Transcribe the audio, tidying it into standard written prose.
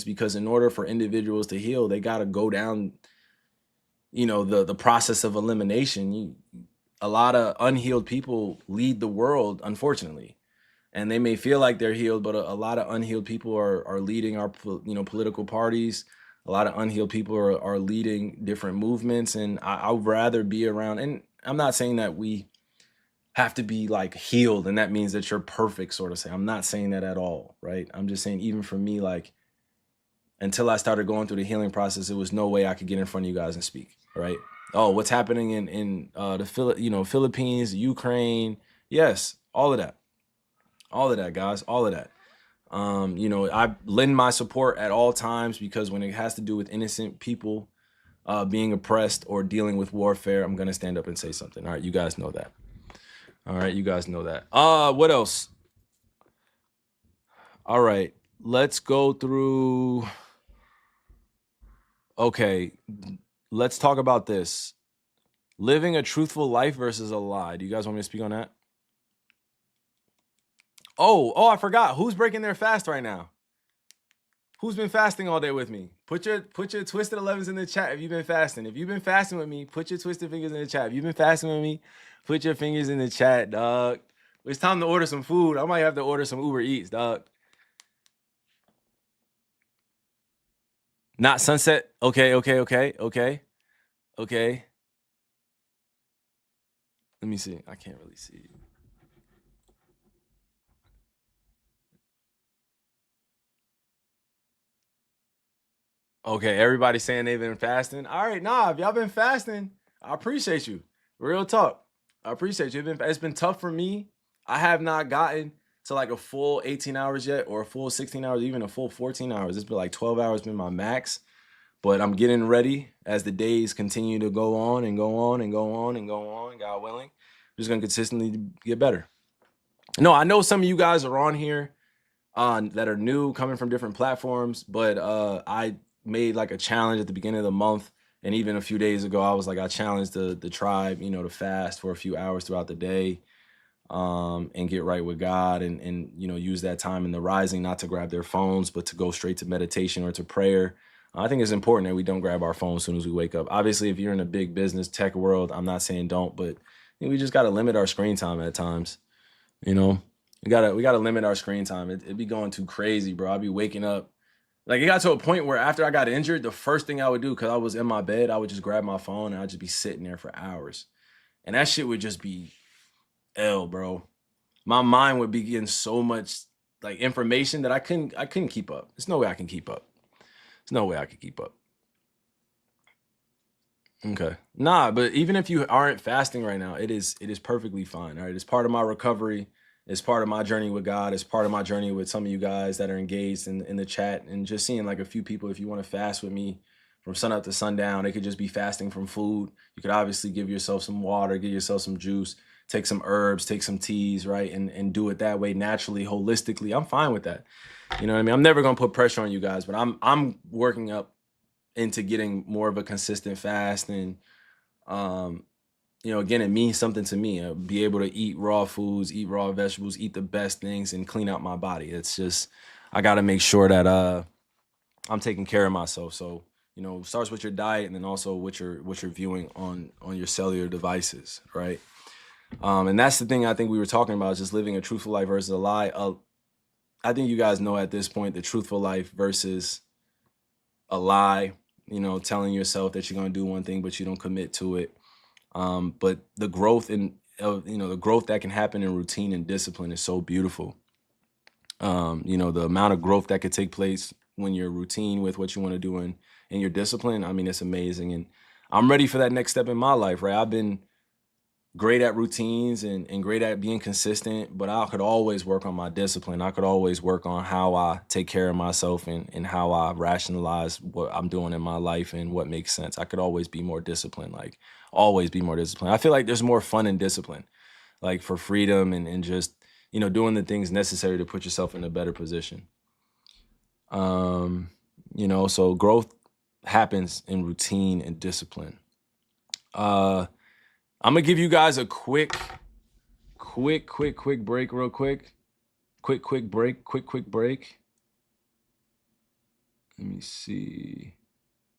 because in order for individuals to heal, they got to go down, the process of elimination. A lot of unhealed people lead the world, unfortunately, and they may feel like they're healed, but a lot of unhealed people are leading our political parties. A lot of unhealed people are leading different movements, and I'd rather be around. And I'm not saying that we have to be like healed and that means that you're perfect, sort of say. I'm not saying that at all, right? I'm just saying, even for me, like, until I started going through the healing process, it was no way I could get in front of you guys and speak, right? Oh, what's happening in the Philippines, Ukraine? Yes, all of that, guys, all of that. I lend my support at all times, because when it has to do with innocent people being oppressed or dealing with warfare, I'm gonna stand up and say something. All right, you guys know that. All right, you guys know that. What else? All right, let's go through. Okay, let's talk about this. Living a truthful life versus a lie. Do you guys want me to speak on that? Oh, I forgot. Who's breaking their fast right now? Who's been fasting all day with me? Put your twisted 11s in the chat if you've been fasting. If you've been fasting with me, put your twisted fingers in the chat. If you've been fasting with me, put your fingers in the chat, dog. It's time to order some food. I might have to order some Uber Eats, dog. Not sunset. Okay. Let me see. I can't really see. Okay, everybody's saying they've been fasting. All right, nah, if y'all been fasting, I appreciate you. Real talk. I appreciate you. It's been tough for me. I have not gotten to like a full 18 hours yet, or a full 16 hours, even a full 14 hours. It's been like 12 hours been my max. But I'm getting ready as the days continue to go on and go on and go on and go on, God willing. I'm just gonna consistently get better. No, I know some of you guys are on here that are new, coming from different platforms, but I made like a challenge at the beginning of the month, and even a few days ago, I challenged the tribe, to fast for a few hours throughout the day, and get right with God, and use that time in the rising, not to grab their phones, but to go straight to meditation or to prayer. I think it's important that we don't grab our phones as soon as we wake up. Obviously, if you're in a big business tech world, I'm not saying don't, but we just got to limit our screen time at times. We gotta limit our screen time. It'd be going too crazy, bro. I'd be waking up. Like, it got to a point where after I got injured, the first thing I would do, because I was in my bed, I would just grab my phone and I'd just be sitting there for hours. And that shit would just be ill, bro. My mind would be getting so much like information that I couldn't keep up. There's no way I can keep up. There's no way I could keep up. Okay. Nah, but even if you aren't fasting right now, it is perfectly fine. All right. It's part of my recovery. It's part of my journey with God. It's part of my journey with some of you guys that are engaged in the chat, and just seeing like a few people. If you want to fast with me from sun up to sundown, it could just be fasting from food. You could obviously give yourself some water, give yourself some juice, take some herbs, take some teas, right? And do it that way, naturally, holistically. I'm fine with that. You know what I mean? I'm never gonna put pressure on you guys, but I'm working up into getting more of a consistent fast. And again, it means something to me. Be able to eat raw foods, eat raw vegetables, eat the best things, and clean out my body. It's just, I got to make sure that I'm taking care of myself. So it starts with your diet, and then also what you're viewing on your cellular devices, right? And that's the thing I think we were talking about, is just living a truthful life versus a lie. I think you guys know at this point, the truthful life versus a lie. Telling yourself that you're going to do one thing, but you don't commit to it. But the growth the growth that can happen in routine and discipline is so beautiful. The amount of growth that could take place when you're routine with what you want to do in your discipline, I mean, it's amazing. And I'm ready for that next step in my life, right? I've been great at routines and great at being consistent, but I could always work on my discipline. I could always work on how I take care of myself, and how I rationalize what I'm doing in my life and what makes sense. I could always be more disciplined, like always be more disciplined. I feel like there's more fun in discipline, like for freedom and just, doing the things necessary to put yourself in a better position. So growth happens in routine and discipline. I'm gonna give you guys a quick break, real quick. Quick break. Let me see.